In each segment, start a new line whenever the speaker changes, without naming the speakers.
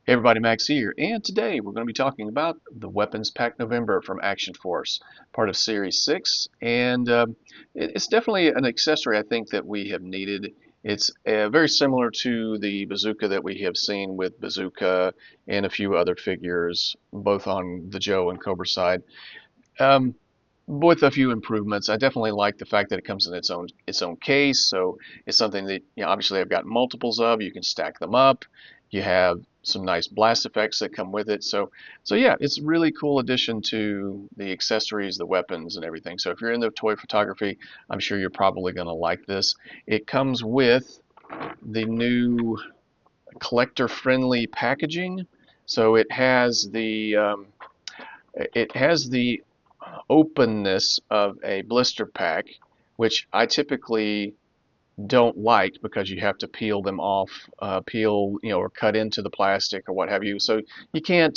Hey everybody, Max here, and today we're going to be talking about the Weapons Pack November from Action Force, part of Series 6, and it's definitely an accessory I think that we have needed. It's very similar to the bazooka that we have seen with Bazooka and a few other figures, both on the Joe and Cobra side. Um, with a few improvements. I definitely like the fact that it comes in its own case, so it's something that obviously I've got multiples of. You can stack them up. You have some nice blast effects that come with it. So yeah, it's a really cool addition to the accessories, the weapons, and everything. So if you're into toy photography, I'm sure you're probably going to like this. It comes with the new collector-friendly packaging. So it has the openness of a blister pack, which I typically don't like because you have to peel them off, or cut into the plastic or what have you. So you can't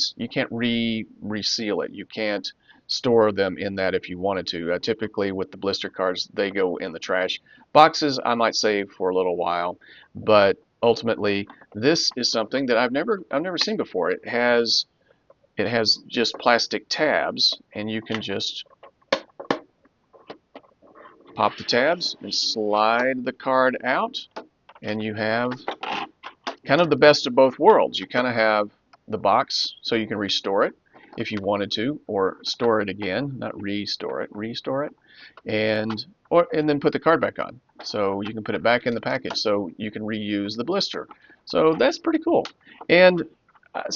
reseal it. You can't store them in that if you wanted to. Typically with the blister cards, they go in the trash. Boxes I might save for a little while, but ultimately this is something that I've never seen before. It has just plastic tabs, and you can just pop the tabs and slide the card out, and you have kind of the best of both worlds. You kind of have the box so you can restore it if you wanted to, or store it again, not restore it, and then put the card back on. So you can put it back in the package so you can reuse the blister. So that's pretty cool. And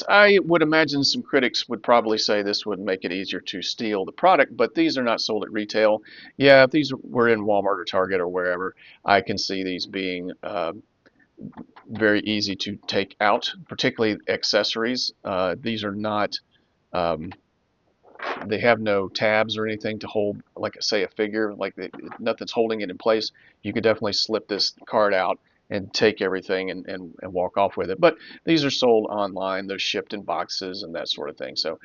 I would imagine some critics would probably say this would make it easier to steal the product, but these are not sold at retail. Yeah, if these were in Walmart or Target or wherever, I can see these being very easy to take out, particularly accessories. These are not, um, they have no tabs or anything to hold, like say a figure, nothing's holding it in place. You could definitely slip this card out and take everything and walk off with it. But these are sold online. They're shipped in boxes and that sort of thing. So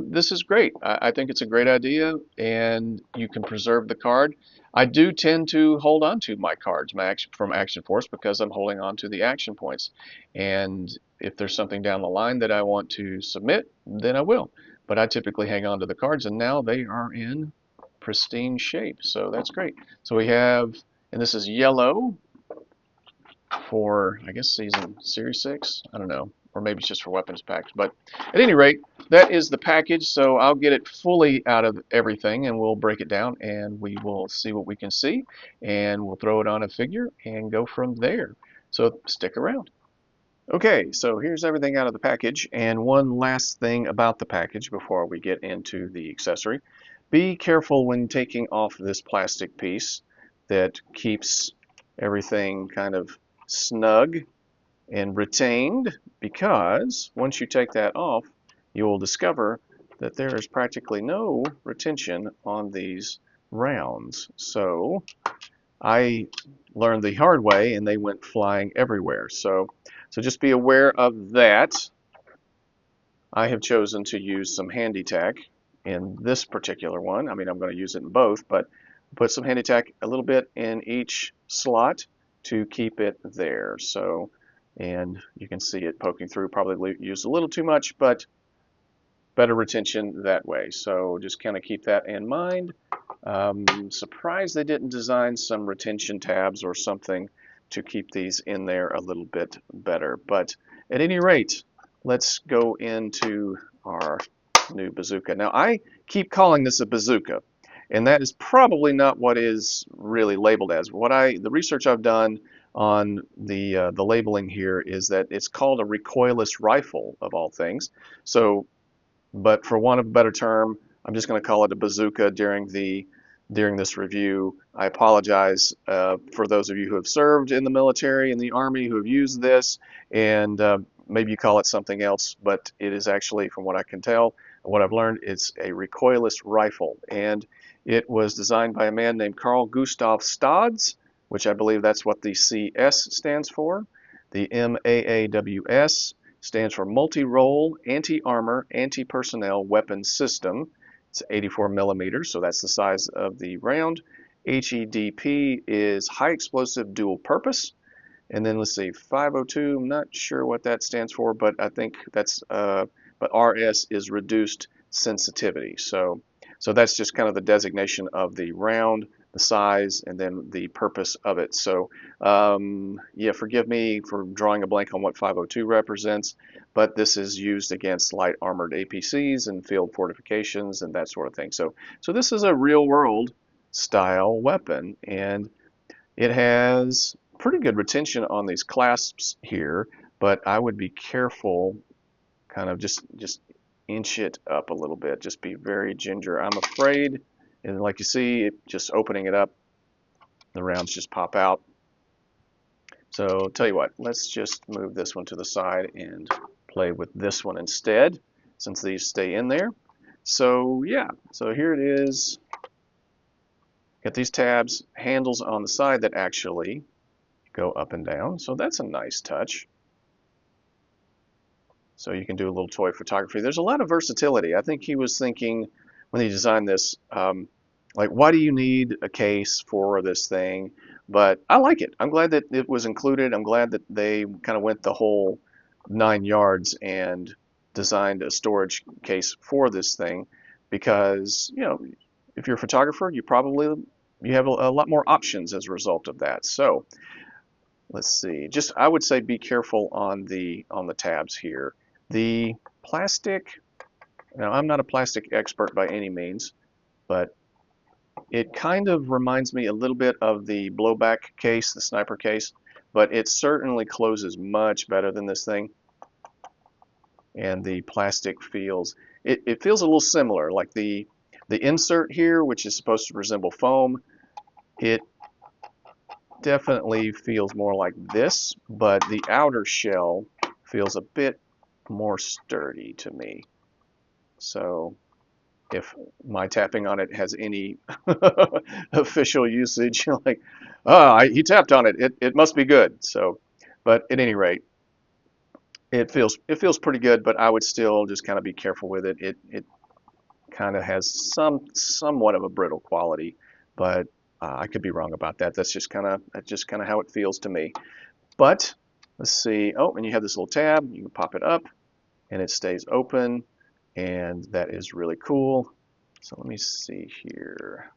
this is great. I think it's a great idea, and you can preserve the card. I do tend to hold on to my cards from Action Force because I'm holding on to the action points. And if there's something down the line that I want to submit, then I will. But I typically hang on to the cards, and now they are in pristine shape. So that's great. So we have, and this is yellow for, I guess, Series 6. I don't know. Or maybe it's just for weapons packs. But at any rate, that is the package. So I'll get it fully out of everything, and we'll break it down, and we will see what we can see. And we'll throw it on a figure and go from there. So stick around. Okay, so here's everything out of the package, and one last thing about the package before we get into the accessory. Be careful when taking off this plastic piece that keeps everything kind of snug and retained, because once you take that off, you will discover that there is practically no retention on these rounds. So I learned the hard way, and they went flying everywhere. So just be aware of that. I have chosen to use some handy tack in this particular one. I mean, I'm going to use it in both, but put some handy tack a little bit in each slot to keep it there. So, and you can see it poking through. Probably used a little too much, but better retention that way. So just kind of keep that in mind. Surprised they didn't design some retention tabs or something to keep these in there a little bit better. But at any rate, let's go into our new bazooka. Now, I keep calling this a bazooka, and that is probably not what is really labeled as. The research I've done on the labeling here is that it's called a recoilless rifle of all things. So, but for want of a better term, I'm just going to call it a bazooka during this review. I apologize for those of you who have served in the military, in the Army, who have used this, and maybe you call it something else, but it is actually, from what I can tell, and what I've learned, it's a recoilless rifle. And it was designed by a man named Carl Gustav Stodds, which I believe that's what the CS stands for. The MAAWS stands for Multi-Role Anti-Armor Anti-Personnel Weapon System. It's 84 millimeters, so that's the size of the round. HEDP is High Explosive Dual Purpose. And then let's see, 502, I'm not sure what that stands for, but I think that's, but RS is reduced sensitivity. So that's just kind of the designation of the round, the size, and then the purpose of it. So yeah, forgive me for drawing a blank on what 502 represents, but this is used against light armored APCs and field fortifications and that sort of thing. So this is a real world style weapon, and it has pretty good retention on these clasps here, but I would be careful, kind of just inch it up a little bit. Just be very ginger. I'm afraid, and like you see, just opening it up, the rounds just pop out. So tell you what, let's just move this one to the side and play with this one instead, since these stay in there. So yeah, so here it is. Got these tabs, handles on the side that actually go up and down. So that's a nice touch. So you can do a little toy photography. There's a lot of versatility. I think he was thinking when he designed this, like, why do you need a case for this thing? But I like it. I'm glad that it was included. I'm glad that they kind of went the whole 9 yards and designed a storage case for this thing, because, you know, if you're a photographer, you have a lot more options as a result of that. So let's see. Just, I would say be careful on the tabs here. The plastic. Now, I'm not a plastic expert by any means, but it kind of reminds me a little bit of the blowback case, the sniper case, but it certainly closes much better than this thing. And the plastic feels, it feels a little similar, like the insert here, which is supposed to resemble foam. It definitely feels more like this, but the outer shell feels a bit more sturdy to me. So if my tapping on it has any official usage, like, he tapped on it, it must be good. So, but at any rate, it feels pretty good, but I would still just kind of be careful with it. It kind of has somewhat of a brittle quality, but I could be wrong about that. That's just kind of how it feels to me. But let's see. Oh, and you have this little tab. You can pop it up, and it stays open, and that is really cool. So let me see here.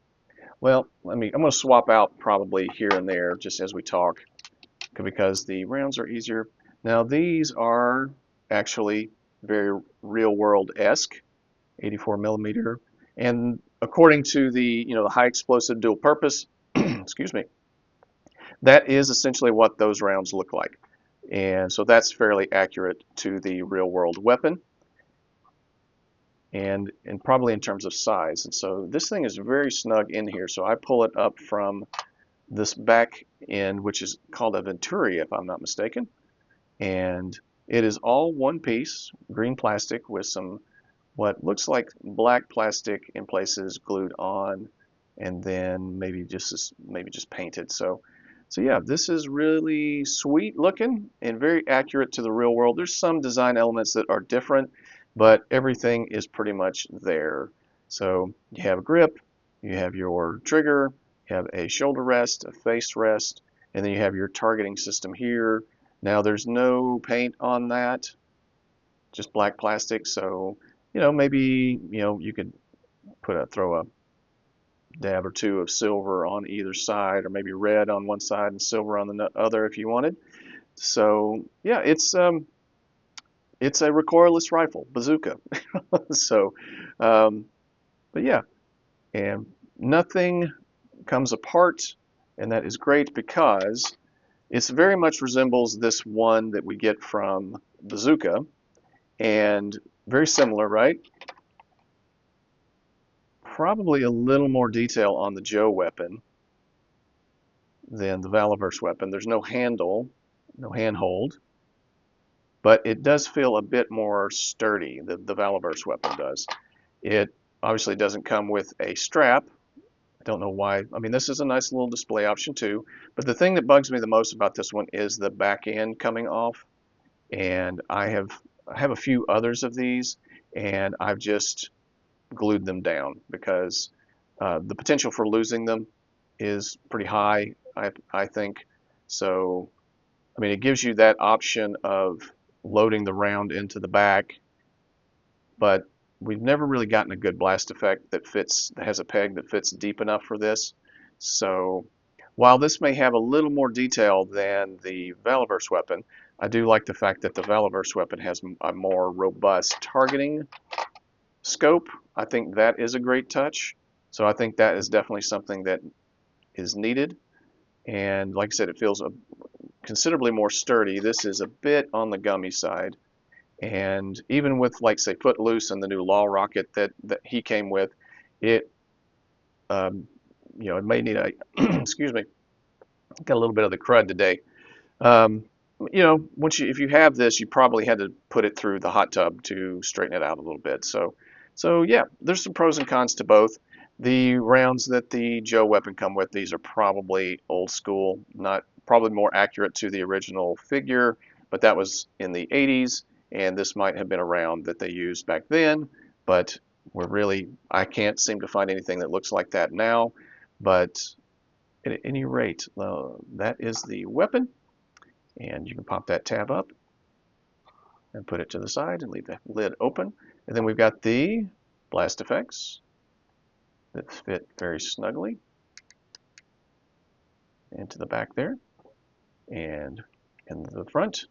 Well, I'm going to swap out probably here and there just as we talk, because the rounds are easier. Now these are actually very real world-esque, 84 millimeter, and according to the the high explosive dual purpose, excuse me, that is essentially what those rounds look like. And so that's fairly accurate to the real world weapon, and probably in terms of size. And so this thing is very snug in here. So I pull it up from this back end, which is called a Venturi, if I'm not mistaken. And it is all one piece, green plastic with some what looks like black plastic in places glued on, and then maybe just painted. So yeah, this is really sweet looking and very accurate to the real world. There's some design elements that are different, but everything is pretty much there. So you have a grip, you have your trigger, you have a shoulder rest, a face rest, and then you have your targeting system here. Now there's no paint on that, just black plastic. So maybe you could throw a dab or two of silver on either side, or maybe red on one side and silver on the other if you wanted. So yeah, it's a recoilless rifle, bazooka. So, but yeah, and nothing comes apart, and that is great because it very much resembles this one that we get from Bazooka, and very similar, right? Probably a little more detail on the Joe weapon than the VALAVERSE weapon. There's no handle, no handhold, but it does feel a bit more sturdy. The VALAVERSE weapon does. It obviously doesn't come with a strap. I don't know why. I mean, this is a nice little display option too, but the thing that bugs me the most about this one is the back end coming off. And I have a few others of these, and I've just glued them down because the potential for losing them is pretty high, I think. So I mean, it gives you that option of loading the round into the back, but we've never really gotten a good blast effect that has a peg that fits deep enough for this. So while this may have a little more detail than the VALAVERSE weapon, I do like the fact that the VALAVERSE weapon has a more robust targeting scope. I think that is a great touch. So I think that is definitely something that is needed. And like I said, it feels considerably more sturdy. This is a bit on the gummy side. And even with, like, say, Footloose and the new Law Rocket that he came with, it, it may need a, excuse me, got a little bit of the crud today. Um, if you have this, you probably had to put it through the hot tub to straighten it out a little bit. So yeah, there's some pros and cons to both. The rounds that the Joe weapon come with, these are probably old school, not probably more accurate to the original figure, but that was in the 80s, and this might have been a round that they used back then, but I can't seem to find anything that looks like that now. But at any rate, that is the weapon, and you can pop that tab up and put it to the side and leave the lid open. And then we've got the blast effects that fit very snugly into the back there and in the front,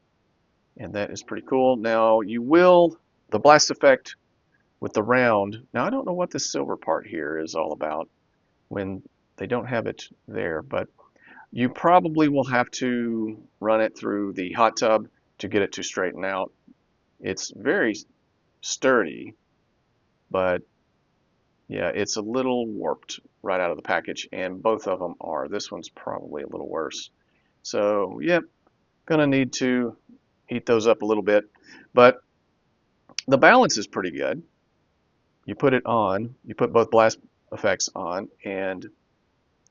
and that is pretty cool. Now the blast effect with the round, now I don't know what the silver part here is all about when they don't have it there, but you probably will have to run it through the hot tub to get it to straighten out. It's very sturdy, but yeah, it's a little warped right out of the package, and both of them are. This one's probably a little worse. So, yep, gonna need to heat those up a little bit, but the balance is pretty good. You put it on, you put both blast effects on, and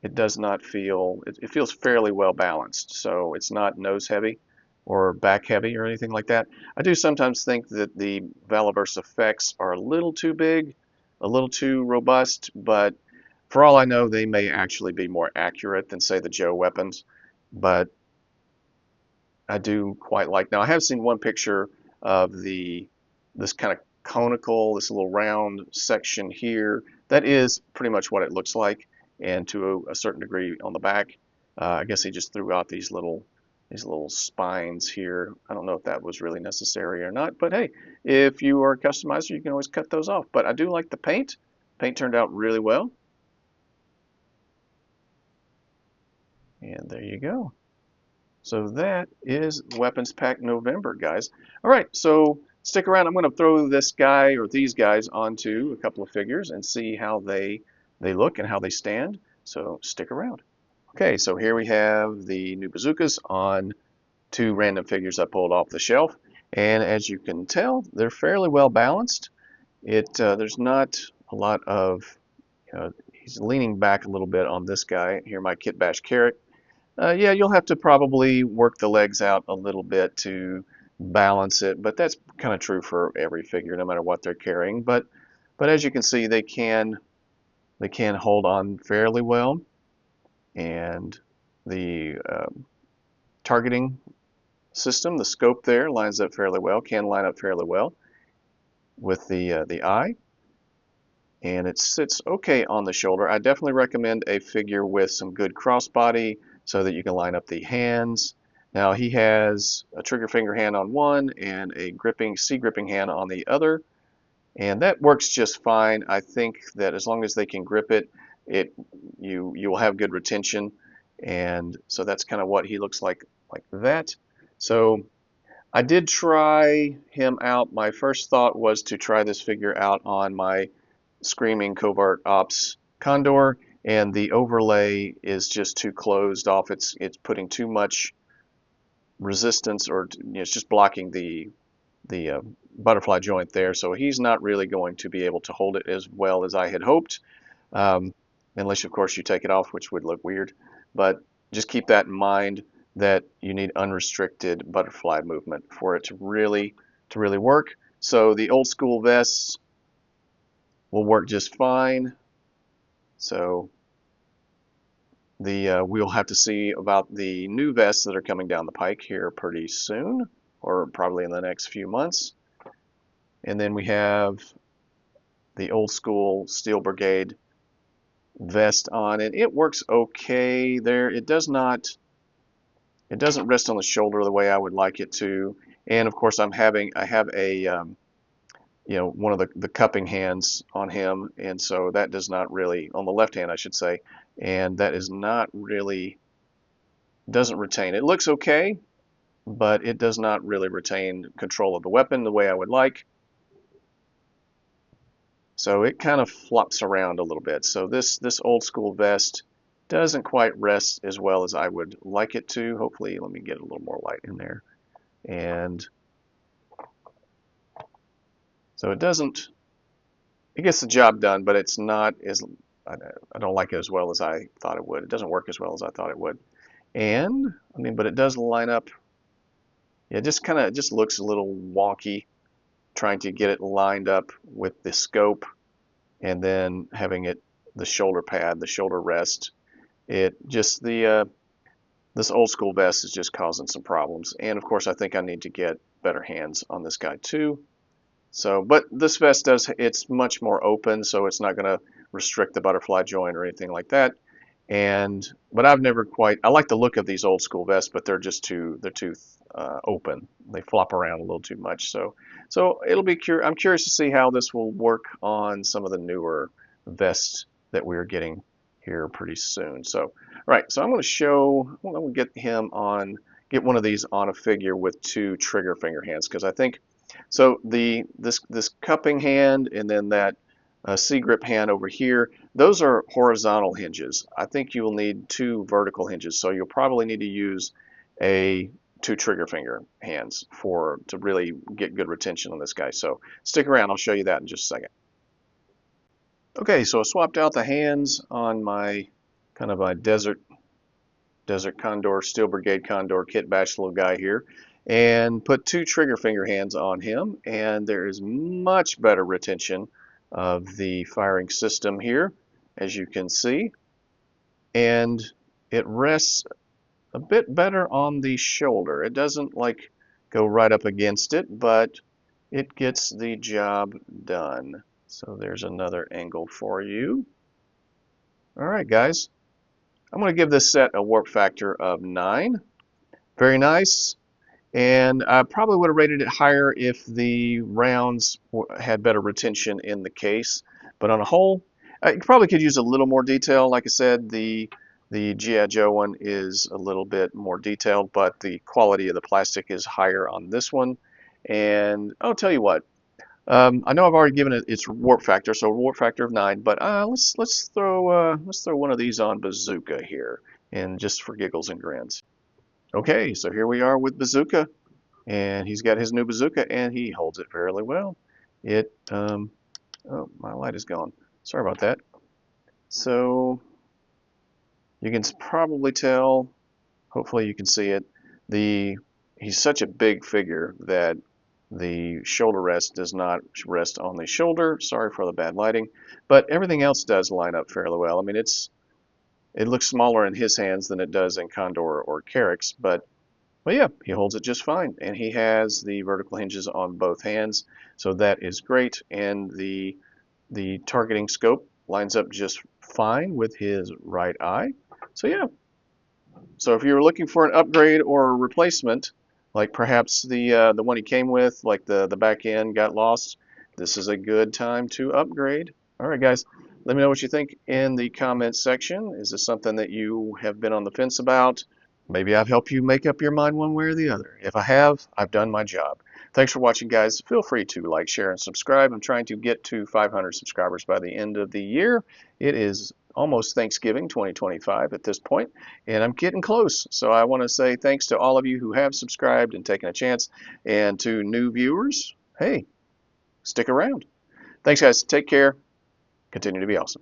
it does not feel, it feels fairly well balanced. So it's not nose heavy or back heavy or anything like that. I do sometimes think that the VALAVERSE effects are a little too big, a little too robust, but for all I know, they may actually be more accurate than, say, the Joe weapons. But I do quite like. Now, I have seen one picture of this kind of conical, this little round section here. That is pretty much what it looks like, and to a certain degree on the back. I guess he just threw out these little spines here. I don't know if that was really necessary or not, but hey, if you are a customizer, you can always cut those off. But I do like the paint. Paint turned out really well. And there you go. So that is Weapons Pack November, guys. All right, so stick around. I'm going to throw this guy or these guys onto a couple of figures and see how they look and how they stand. So stick around. Okay, so here we have the new bazookas on two random figures I pulled off the shelf, and as you can tell, they're fairly well balanced. There's not a lot of, he's leaning back a little bit on this guy here, my Kit Bash Carrot. Yeah, you'll have to probably work the legs out a little bit to balance it, but that's kind of true for every figure, no matter what they're carrying. But as you can see, they can hold on fairly well, and the targeting system, the scope there lines up fairly well, can line up fairly well with the eye, and it sits okay on the shoulder. I definitely recommend a figure with some good crossbody so that you can line up the hands. Now he has a trigger finger hand on one and a C gripping hand on the other, and that works just fine. I think that as long as they can grip it, you will have good retention, and so that's kind of what he looks like that. So I did try him out. My first thought was to try this figure out on my Screaming Covert Ops Condor, and the overlay is just too closed off. It's putting too much resistance, or it's just blocking the butterfly joint there. So he's not really going to be able to hold it as well as I had hoped, unless of course you take it off, which would look weird. But just keep that in mind, that you need unrestricted butterfly movement for it to really work. So the old school vests will work just fine. So we'll have to see about the new vests that are coming down the pike here pretty soon, or probably in the next few months. And then we have the old school Steel Brigade vest on, and it works okay there. It doesn't rest on the shoulder the way I would like it to. And of course, I have a one of the cupping hands on him, and so that does not really, on the left hand I should say, and that is not really, doesn't retain. It looks okay, but it does not really retain control of the weapon the way I would like. So it kind of flops around a little bit. So this old school vest doesn't quite rest as well as I would like it to. Hopefully, let me get a little more light in there. And so it gets the job done, but it's not as, I don't like it as well as I thought it would. It doesn't work as well as I thought it would. And, I mean, but it does line up. Yeah, it just looks a little wonky trying to get it lined up with the scope and then having it, the shoulder pad, the shoulder rest. It just, this old school vest is just causing some problems. And of course, I think I need to get better hands on this guy too. So, but this vest it's much more open, so it's not going to restrict the butterfly joint or anything like that. But I've never quite, I like the look of these old school vests, but they're too open. They flop around a little too much. So it'll be I'm curious to see how this will work on some of the newer vests that we're getting here pretty soon. So, right, so I'm going to get one of these on a figure with 2 trigger finger hands, because I think, so this cupping hand and then that C-grip hand over here, those are horizontal hinges. I think you will need 2 vertical hinges, so you'll probably need to use 2 trigger finger hands to really get good retention on this guy. So stick around, I'll show you that in just a second. Okay, so I swapped out the hands on my kind of a Desert Condor, Steel Brigade Condor kit bash little guy here, and put 2 trigger finger hands on him, and there is much better retention of the firing system here, as you can see, and it rests a bit better on the shoulder. It doesn't like go right up against it, but it gets the job done. So there's another angle for you. All right, guys, I'm going to give this set a warp factor of 9. Very nice. And I probably would have rated it higher if the rounds had better retention in the case. But on a whole, you probably could use a little more detail. Like I said, the G.I. Joe one is a little bit more detailed, but the quality of the plastic is higher on this one. And I'll tell you what, I know I've already given it its warp factor, so a warp factor of 9. But let's throw one of these on Bazooka here, and just for giggles and grins. Okay, so here we are with Bazooka, and he's got his new bazooka, and he holds it fairly well. Oh, my light is gone. Sorry about that. So you can probably tell, hopefully you can see it, he's such a big figure that the shoulder rest does not rest on the shoulder. Sorry for the bad lighting, but everything else does line up fairly well. I mean, it looks smaller in his hands than it does in Condor or Carrick's, but yeah, he holds it just fine, and he has the vertical hinges on both hands, so that is great. And the targeting scope lines up just fine with his right eye. So yeah, so if you're looking for an upgrade or a replacement, like perhaps the one he came with, like the back end got lost, this is a good time to upgrade. All right, guys, let me know what you think in the comments section. Is this something that you have been on the fence about? Maybe I've helped you make up your mind one way or the other. If I have, I've done my job. Thanks for watching, guys. Feel free to like, share, and subscribe. I'm trying to get to 500 subscribers by the end of the year. It is almost Thanksgiving 2025 at this point, and I'm getting close. So I want to say thanks to all of you who have subscribed and taken a chance, and to new viewers, hey, stick around. Thanks, guys. Take care. Continue to be awesome.